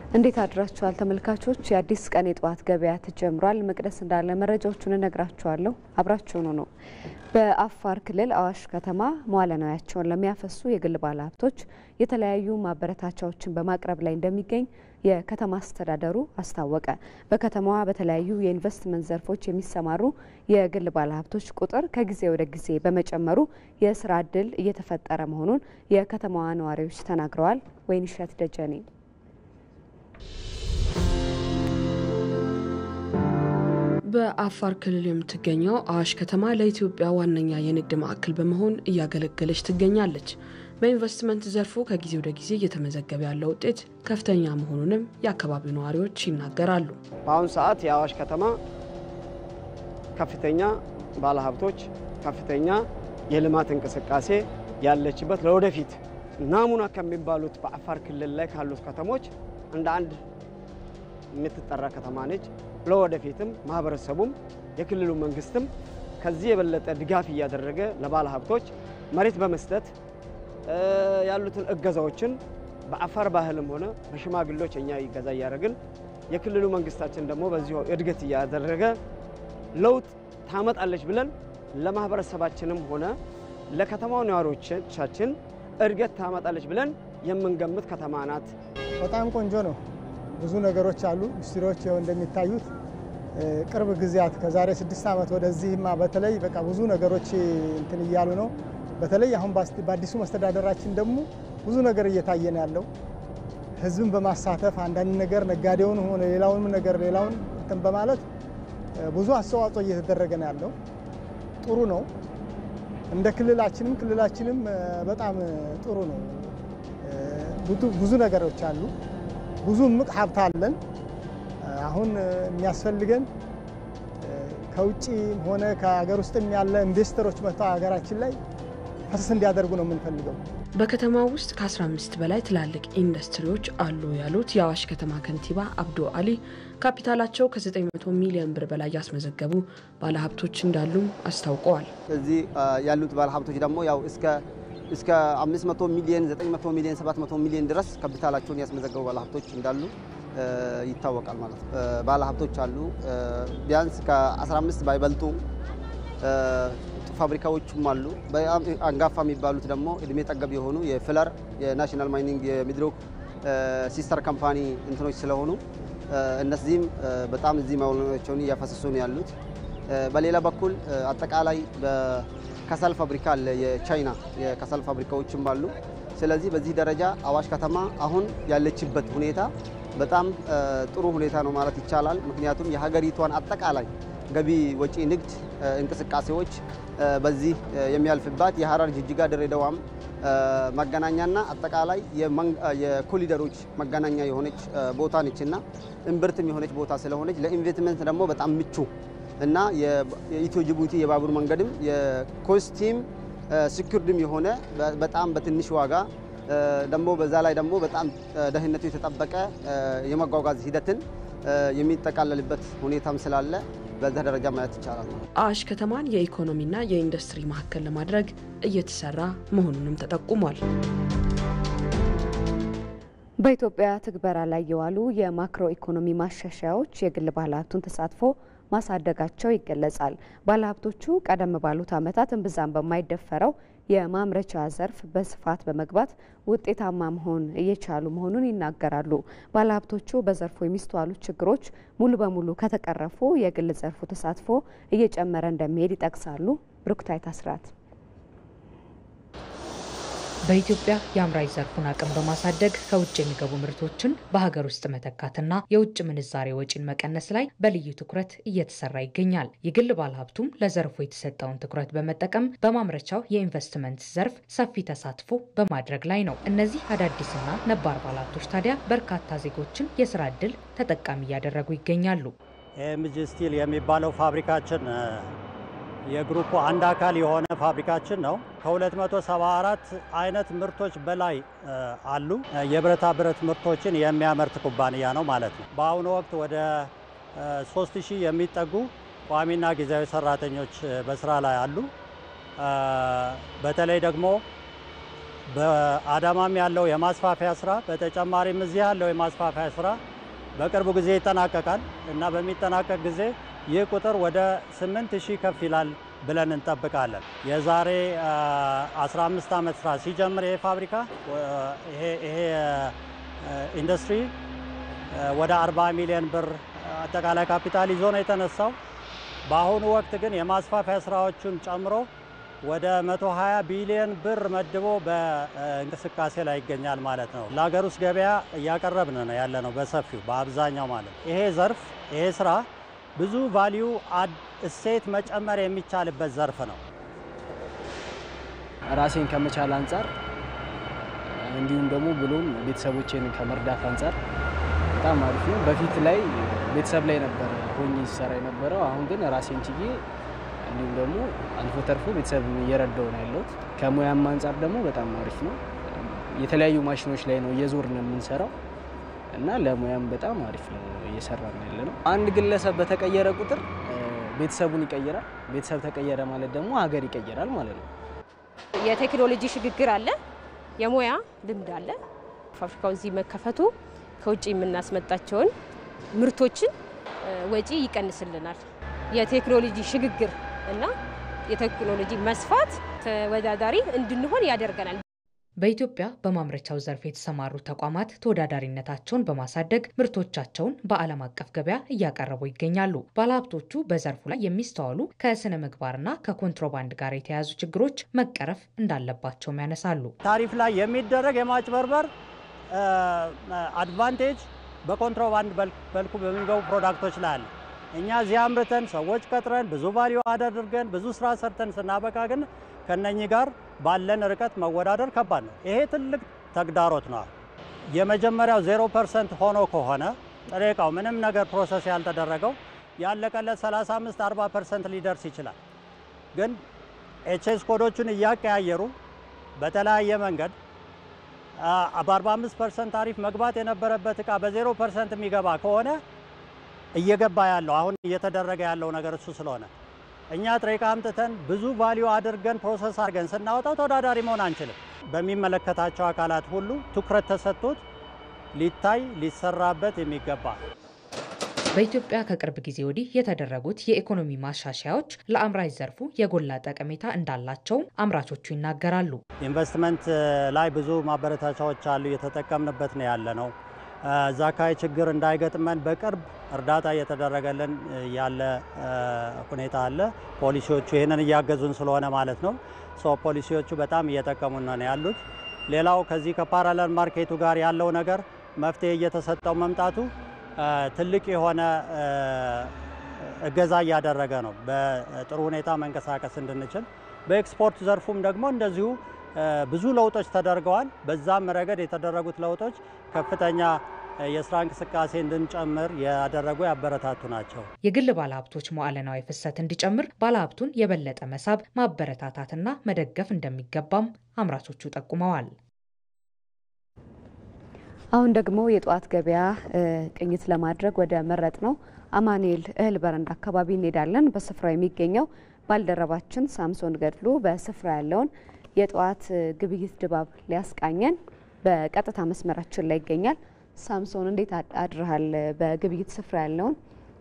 እንዴት አድራችኋል ተመልካቾች? የአዲስ ቀን የጧት ገበያ ተጀምሯል። መቅደስ እንዳለ መረጃዎቹን እነግራችኋለሁ። አብራችሁን ሁኑ። በአፋር ክልል አዋሽ ከተማ መዋዕለ ንዋያቸውን ለሚያፈሱ የግል ባለሀብቶች የተለያዩ ማበረታቻዎችን በማቅረብ ላይ እንደሚገኝ የከተማ አስተዳደሩ አስታወቀ። በከተማዋ በተለያዩ የኢንቨስትመንት ዘርፎች የሚሰማሩ የግል ባለሀብቶች ቁጥር ከጊዜ ወደ ጊዜ በመጨመሩ የስራ ዕድል እየተፈጠረ መሆኑን የከተማዋ ነዋሪዎች ተናግረዋል። ወይንሸት ደጀኔ በአፋር ክልል የምትገኘው አዋሽ ከተማ ለኢትዮጵያ ዋነኛ የንግድ ማዕከል በመሆን እያገለገለች ትገኛለች። በኢንቨስትመንት ዘርፉ ከጊዜ ወደ ጊዜ እየተመዘገበ ያለው ውጤት ከፍተኛ መሆኑንም የአካባቢው ነዋሪዎች ይናገራሉ። በአሁኑ ሰዓት የአዋሽ ከተማ ከፍተኛ ባለሀብቶች፣ ከፍተኛ የልማት እንቅስቃሴ ያለችበት ለወደፊት ናሙና ከሚባሉት በአፋር ክልል ላይ ካሉት ከተሞች እንደ አንድ የምትጠራ ከተማ ነች። ለወደፊትም ማህበረሰቡም የክልሉ መንግስትም ከዚህ የበለጠ ድጋፍ እያደረገ ለባለሀብቶች መሬት በመስጠት ያሉትን እገዛዎችን በአፋር ባህልም ሆነ በሽማግሌዎች እኛ ይገዛ ያደረግን የክልሉ መንግስታችን ደግሞ በዚሁ እድገት ያደረገ ለውጥ ታመጣለች ብለን ለማህበረሰባችንም ሆነ ለከተማው ነዋሪዎቻችን እድገት ታመጣለች ብለን የምንገምት ከተማ ናት። በጣም ቆንጆ ነው። ብዙ ነገሮች አሉ። ሚኒስትሮች እንደሚታዩት ቅርብ ጊዜያት ከዛሬ 6 ዓመት ወደዚህማ በተለይ በቃ ብዙ ነገሮች እንትን እያሉ ነው። በተለይ አሁን በአዲሱ መስተዳደራችን ደግሞ ብዙ ነገር እየታየ ነው ያለው። ህዝብን በማሳተፍ አንዳንድ ነገር ነጋዴውን ሆነ ሌላውን እንትን በማለት ብዙ አስተዋጽኦ እየተደረገ ነው ያለው። ጥሩ ነው። እንደ ክልላችንም በጣም ጥሩ ነው። ብዙ ነገሮች አሉ። ብዙ ምቅ ሀብት አለን። አሁን የሚያስፈልገን ከውጪ ሆነ ከሀገር ውስጥም ያለ ኢንቨስተሮች መጥተው ሀገራችን ላይ ፈሰስ እንዲያደርጉ ነው የምንፈልገው። በከተማው ውስጥ ከ15 በላይ ትላልቅ ኢንዱስትሪዎች አሉ ያሉት የአዋሽ ከተማ ከንቲባ አብዶ አሊ ካፒታላቸው ከ900 ሚሊዮን ብር በላይ ያስመዘገቡ ባለሀብቶች እንዳሉ አስታውቀዋል። እዚህ ያሉት ባለሀብቶች ደግሞ ያው እስከ 500 ሚሊዮን 900 ሚሊዮን 700 ሚሊዮን ድረስ ካፒታላቸውን ያስመዘገቡ ባለሀብቶች እንዳሉ ይታወቃል ማለት ነው። ባለሀብቶች አሉ። ቢያንስ ከ15 ባይበልጡ ፋብሪካዎችም አሉ። አንጋፋ የሚባሉት ደግሞ እድሜ ጠገብ የሆኑ የፍለር የናሽናል ማይኒንግ የሚድሮክ ሲስተር ካምፓኒ እንትኖች ስለሆኑ እነዚህም በጣም እዚህ ማውለናቸውን እያፈሰሱ ነው ያሉት። በሌላ በኩል አጠቃላይ ከሰል ፋብሪካ አለ፣ የቻይና የከሰል ፋብሪካዎችም አሉ። ስለዚህ በዚህ ደረጃ አዋሽ ከተማ አሁን ያለችበት ሁኔታ በጣም ጥሩ ሁኔታ ነው ማለት ይቻላል። ምክንያቱም የሀገሪቷን አጠቃላይ ገቢ ወጪ ንግድ እንቅስቃሴዎች በዚህ የሚያልፍባት የሐረር ጅጅጋ ድሬዳዋም መገናኛና አጠቃላይ የኮሊደሮች መገናኛ የሆነች ቦታ ነችና እምብርትም የሆነች ቦታ ስለሆነች ለኢንቨስትመንት ደግሞ በጣም ምቹ እና የኢትዮ ጅቡቲ የባቡር መንገድም የኮስቲም ሲኩርድም የሆነ በጣም በትንሽ ዋጋ ደግሞ በዛ ላይ ደግሞ በጣም ደህንነቱ የተጠበቀ የመጓጓዝ ሂደትን የሚጠቃለልበት ሁኔታም ስላለ በዛ ደረጃ ማየት ይቻላል። አዋሽ ከተማን የኢኮኖሚና የኢንዱስትሪ ማዕከል ለማድረግ እየተሰራ መሆኑንም ተጠቁሟል። በኢትዮጵያ ትግበራ ላይ የዋሉ የማክሮ ኢኮኖሚ ማሻሻያዎች የግል ባለሀብቱን ተሳትፎ ማሳደጋቸው ይገለጻል። ባለሀብቶቹ ቀደም ባሉት ዓመታት እምብዛም በማይደፈረው የማምረቻ ዘርፍ በስፋት በመግባት ውጤታማ መሆን እየቻሉ መሆኑን ይናገራሉ። ባለሀብቶቹ በዘርፉ የሚስተዋሉ ችግሮች ሙሉ በሙሉ ከተቀረፉ የግል ዘርፉ ተሳትፎ እየጨመረ እንደሚሄድ ይጠቅሳሉ። ብሩክታይት አስራት በኢትዮጵያ የአምራች ዘርፉን አቅም በማሳደግ ከውጭ የሚገቡ ምርቶችን በሀገር ውስጥ መተካትና የውጭ ምንዛሬ ወጪን መቀነስ ላይ በልዩ ትኩረት እየተሰራ ይገኛል። የግል ባለሀብቱም ለዘርፉ የተሰጠውን ትኩረት በመጠቀም በማምረቻው የኢንቨስትመንት ዘርፍ ሰፊ ተሳትፎ በማድረግ ላይ ነው። እነዚህ አዳዲስና ነባር ባለሀብቶች ታዲያ በርካታ ዜጎችን የስራ ዕድል ተጠቃሚ እያደረጉ ይገኛሉ። ኤምጂ ስቲል የሚባለው ፋብሪካችን የግሩፑ አንድ አካል የሆነ ፋብሪካችን ነው። ከ274 አይነት ምርቶች በላይ አሉ። የብረታ ብረት ምርቶችን የሚያመርት ኩባንያ ነው ማለት ነው። በአሁኑ ወቅት ወደ 3000 የሚጠጉ ቋሚና ጊዜያዊ ሰራተኞች በስራ ላይ አሉ። በተለይ ደግሞ በአዳማም ያለው የማስፋፊያ ስራ በተጨማሪም እዚህ ያለው የማስፋፊያ ስራ በቅርቡ ጊዜ ይጠናቀቃል እና በሚጠናቀቅ ጊዜ ይህ ቁጥር ወደ 8000 ከፍ ይላል ብለን እንጠብቃለን። የዛሬ 15 ዓመት ስራ ሲጀምር ይሄ ፋብሪካ ይሄ ኢንዱስትሪ ወደ 40 ሚሊዮን ብር አጠቃላይ ካፒታል ይዞ ነው የተነሳው። በአሁኑ ወቅት ግን የማስፋፊያ ስራዎቹን ጨምሮ ወደ 120 ቢሊዮን ብር መድቦ በእንቅስቃሴ ላይ ይገኛል ማለት ነው። ለሀገር ውስጥ ገበያ እያቀረብን ነው ያለ ነው በሰፊው በአብዛኛው ማለት ነው። ይሄ ዘርፍ ይሄ ስራ ብዙ ቫልዩ እሴት መጨመር የሚቻልበት ዘርፍ ነው። ራሴን ከመቻል አንፃር እንዲሁም ደግሞ ብሎም ቤተሰቦቼን ከመርዳት አንፃር በጣም አሪፍ ነው። በፊት ላይ ቤተሰብ ላይ ነበር ሆኜ ሲሰራ የነበረው። አሁን ግን ራሴን ችዬ እንዲሁም ደግሞ አልፎ ተርፎ ቤተሰብ እየረዳው ነው ያለሁት። ከሙያም አንፃር ደግሞ በጣም አሪፍ ነው። የተለያዩ ማሽኖች ላይ ነው እየዞርን የምንሰራው እና ለሙያም በጣም አሪፍ ነው እየሰራን ያለነው። አንድ ግለሰብ በተቀየረ ቁጥር ቤተሰቡን ይቀየራል። ቤተሰብ ተቀየረ ማለት ደግሞ ሀገር ይቀየራል ማለት ነው። የቴክኖሎጂ ሽግግር አለ፣ የሙያ ልምድ አለ። ፋብሪካው እዚህ መከፈቱ ከውጭ የምናስመጣቸውን ምርቶችን ወጪ ይቀንስልናል። የቴክኖሎጂ ሽግግር እና የቴክኖሎጂ መስፋት ተወዳዳሪ እንድንሆን ያደርገናል። በኢትዮጵያ በማምረቻው ዘርፍ የተሰማሩ ተቋማት ተወዳዳሪነታቸውን በማሳደግ ምርቶቻቸውን በዓለም አቀፍ ገበያ እያቀረቡ ይገኛሉ። ባለሀብቶቹ በዘርፉ ላይ የሚስተዋሉ ከስነ ምግባርና ከኮንትሮባንድ ጋር የተያያዙ ችግሮች መቀረፍ እንዳለባቸውም ያነሳሉ። ታሪፍ ላይ የሚደረግ የማጭበርበር አድቫንቴጅ በኮንትሮባንድ መልኩ በሚገቡ ፕሮዳክቶች ላይ አለ። እኛ እዚህ አምርተን ሰዎች ቀጥረን ብዙ ቫልዩ አድርገን ብዙ ስራ ሰርተን ስናበቃ ግን ከነኚህ ጋር ባለን ርቀት መወዳደር ከባድ ነው። ይሄ ትልቅ ተግዳሮት ነው። የመጀመሪያው 0% ሆኖ ከሆነ ጥሬ ዕቃው ምንም ነገር ፕሮሰስ ያልተደረገው ያለቀለት 35-40% ሊደርስ ይችላል። ግን ኤችኤስ ኮዶቹን እያቀያየሩ በተለያየ መንገድ በ45% ታሪፍ መግባት የነበረበት ዕቃ በ0% የሚገባ ከሆነ እየገባ ያለው አሁን እየተደረገ ያለው ነገር እሱ ስለሆነ እኛ ጥሬ ዕቃ አምጥተን ብዙ ቫልዩ አድርገን ፕሮሰስ አድርገን ስናወጣው ተወዳዳሪ መሆን አንችልም። በሚመለከታቸው አካላት ሁሉ ትኩረት ተሰጥቶት ሊታይ ሊሰራበት የሚገባ። በኢትዮጵያ ከቅርብ ጊዜ ወዲህ የተደረጉት የኢኮኖሚ ማሻሻያዎች ለአምራች ዘርፉ የጎላ ጠቀሜታ እንዳላቸው አምራቾቹ ይናገራሉ። ኢንቨስትመንት ላይ ብዙ ማበረታቻዎች አሉ፣ እየተጠቀምንበት ነው ያለ ነው። እዛ አካባቢ ችግር እንዳይገጥመን በቅርብ እርዳታ እየተደረገልን ያለ ሁኔታ አለ። ፖሊሲዎቹ ይህንን እያገዙን ስለሆነ ማለት ነው። ፖሊሲዎቹ በጣም እየጠቀሙን ነው ያሉት። ሌላው ከዚህ ከፓራለል ማርኬቱ ጋር ያለው ነገር መፍትሄ እየተሰጠው መምጣቱ ትልቅ የሆነ እገዛ እያደረገ ነው በጥሩ ሁኔታ መንቀሳቀስ እንድንችል። በኤክስፖርት ዘርፉም ደግሞ እንደዚሁ ብዙ ለውጦች ተደርገዋል። በዛም ረገድ የተደረጉት ለውጦች ከፍተኛ የስራ እንቅስቃሴ እንድንጨምር ያደረጉ ያበረታቱ ናቸው። የግል ባለሀብቶች መዋዕለ ንዋይ ፍሰት እንዲጨምር ባለሀብቱን የበለጠ መሳብ ማበረታታትና መደገፍ እንደሚገባም አምራቾቹ ጠቁመዋል። አሁን ደግሞ የጧት ገበያ ቅኝት ለማድረግ ወደ መረጥ ነው አማኑኤል እህል በረንዳ አካባቢ እንሄዳለን። በስፍራው የሚገኘው ባልደረባችን ሳምሶን ገድሉ በስፍራ ያለውን የጧት ግብይት ድባብ ሊያስቃኘን በቀጥታ መስመራችን ላይ ይገኛል። ሳምሶን እንዴት አድርሃል? በግብይት ስፍራ ያለውን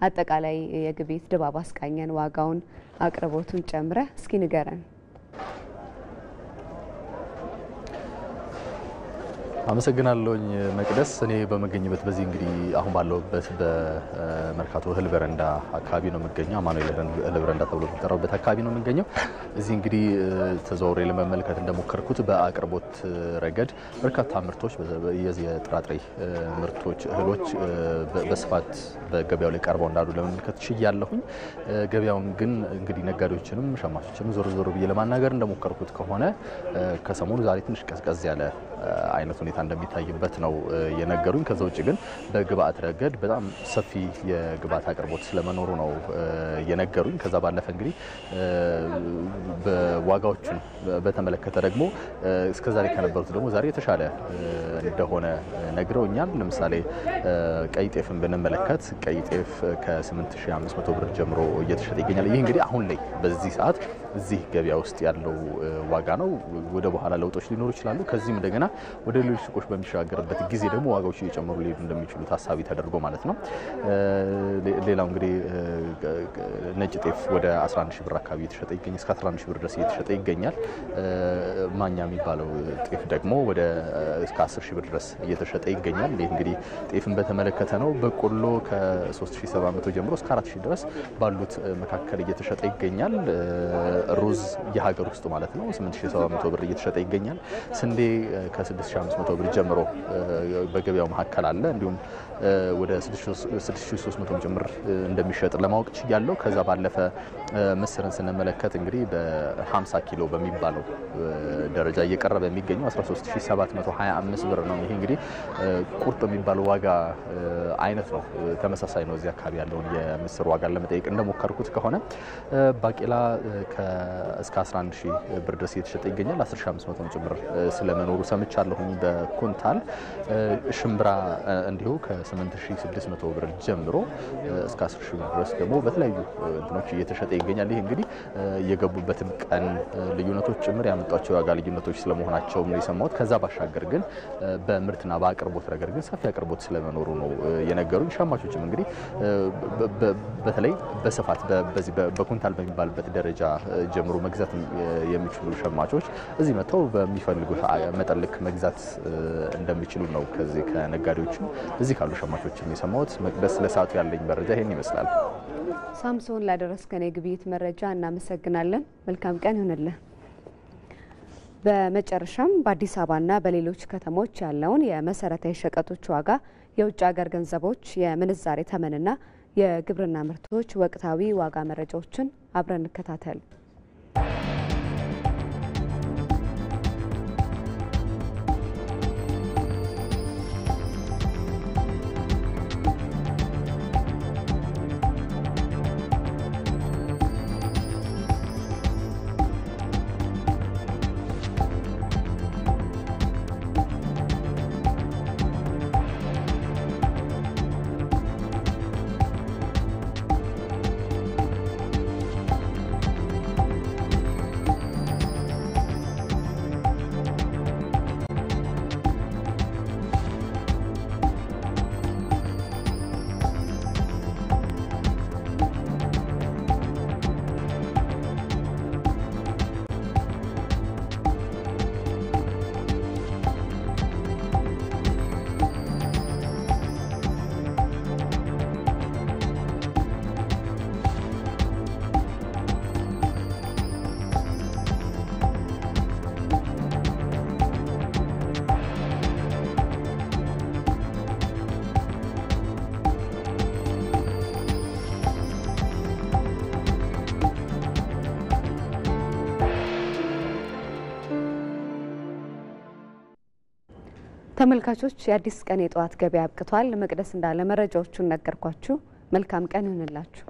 አጠቃላይ የግብይት ድባብ አስቃኘን፣ ዋጋውን አቅርቦቱን ጨምረህ እስኪ ንገረን። አመሰግናለሁኝ መቅደስ። እኔ በመገኝበት በዚህ እንግዲህ አሁን ባለውበት በመርካቶ እህል በረንዳ አካባቢ ነው የምገኘው። አማኑኤል እህል በረንዳ ተብሎ የሚጠራበት አካባቢ ነው የምገኘው። እዚህ እንግዲህ ተዘዋውሬ ለመመልከት እንደሞከርኩት በአቅርቦት ረገድ በርካታ ምርቶች የጥራጥሬ ምርቶች እህሎች በስፋት በገበያው ላይ ቀርበው እንዳሉ ለመመልከት ችያለሁኝ። ገበያውን ግን እንግዲህ ነጋዴዎችንም ሸማቾችንም ዞር ዞር ብዬ ለማናገር እንደሞከርኩት ከሆነ ከሰሞኑ ዛሬ ትንሽ ቀዝቀዝ ያለ አይነት ሁኔታ እንደሚታይበት ነው የነገሩኝ። ከዛ ውጭ ግን በግብአት ረገድ በጣም ሰፊ የግብአት አቅርቦት ስለመኖሩ ነው የነገሩኝ። ከዛ ባለፈ እንግዲህ በዋጋዎቹን በተመለከተ ደግሞ እስከዛሬ ከነበሩት ደግሞ ዛሬ የተሻለ እንደሆነ ነግረውኛል። ለምሳሌ ቀይ ጤፍን ብንመለከት ቀይ ጤፍ ከ8500 ብር ጀምሮ እየተሸጠ ይገኛል። ይህ እንግዲህ አሁን ላይ በዚህ ሰዓት እዚህ ገበያ ውስጥ ያለው ዋጋ ነው። ወደ በኋላ ለውጦች ሊኖሩ ይችላሉ። ከዚህም እንደገና ወደ ሌሎች ሱቆች በሚሸጋገርበት ጊዜ ደግሞ ዋጋዎች እየጨመሩ ሊሄዱ እንደሚችሉ ታሳቢ ተደርጎ ማለት ነው። ሌላው እንግዲህ ነጭ ጤፍ ወደ 11 ሺህ ብር አካባቢ እየተሸጠ ይገኛል። እስከ 11 ሺህ ብር ድረስ እየተሸጠ ይገኛል። ማኛ የሚባለው ጤፍ ደግሞ ወደ እስከ 10 ሺህ ብር ድረስ እየተሸጠ ይገኛል። ይህ እንግዲህ ጤፍን በተመለከተ ነው። በቆሎ ከ3700 ጀምሮ እስከ 4000 ድረስ ባሉት መካከል እየተሸጠ ይገኛል። ሩዝ የሀገር ውስጥ ማለት ነው 8700 ብር እየተሸጠ ይገኛል። ስንዴ ከ6500 ብር ጀምሮ በገበያው መካከል አለ። እንዲሁም ወደ 6300 ጭምር እንደሚሸጥ ለማወቅ ችያለሁ። ከዛ ባለፈ ምስርን ስንመለከት እንግዲህ በ50 ኪሎ በሚባለው ደረጃ እየቀረበ የሚገኘው 13725 ብር ነው። ይሄ እንግዲህ ቁርጥ የሚባለው ዋጋ አይነት ነው። ተመሳሳይ ነው። እዚህ አካባቢ ያለውን የምስር ዋጋ ለመጠየቅ እንደሞከርኩት ከሆነ ባቄላ እስከ 11000 ብር ድረስ እየተሸጠ ይገኛል። 10500 ጭምር ስለመኖሩ ሰምቻለሁኝ በኩንታል። ሽምብራ እንዲሁ ከ8600 ብር ጀምሮ እስከ 10000 ብር ድረስ ደግሞ በተለያዩ እንትኖች እየተሸጠ ይገኛል። ይሄ እንግዲህ የገቡበትም ቀን ልዩነቶች ጭምር ያመጣቸው የዋጋ ልዩነቶች ስለመሆናቸው ነው የሰማሁት። ከዛ ባሻገር ግን በምርትና በአቅርቦት ረገድ ግን ሰፊ አቅርቦት ስለመኖሩ ነው የነገሩኝ። ሸማቾችም እንግዲህ በተለይ በስፋት በዚህ በኩንታል በሚባልበት ደረጃ ጀምሮ መግዛት የሚችሉ ሸማቾች እዚህ መጥተው በሚፈልጉት መጠን ልክ መግዛት እንደሚችሉ ነው ከዚህ ከነጋዴዎችም እዚህ ካሉ ሸማቾችም የሰማሁት። መቅደስ ለሰዓቱ ያለኝ መረጃ ይሄን ይመስላል። ሳምሶን ላደረስከን የግብይት መረጃ እናመሰግናለን። መልካም ቀን ይሁንልህ። በመጨረሻም በአዲስ አበባና በሌሎች ከተሞች ያለውን የመሰረታዊ ሸቀጦች ዋጋ፣ የውጭ ሀገር ገንዘቦች የምንዛሬ ተመንና የግብርና ምርቶች ወቅታዊ ዋጋ መረጃዎችን አብረን እንከታተል። ተመልካቾች የአዲስ ቀን የጠዋት ገበያ አብቅቷል። መቅደስ እንዳለ መረጃዎቹን ነገርኳችሁ። መልካም ቀን ይሁንላችሁ።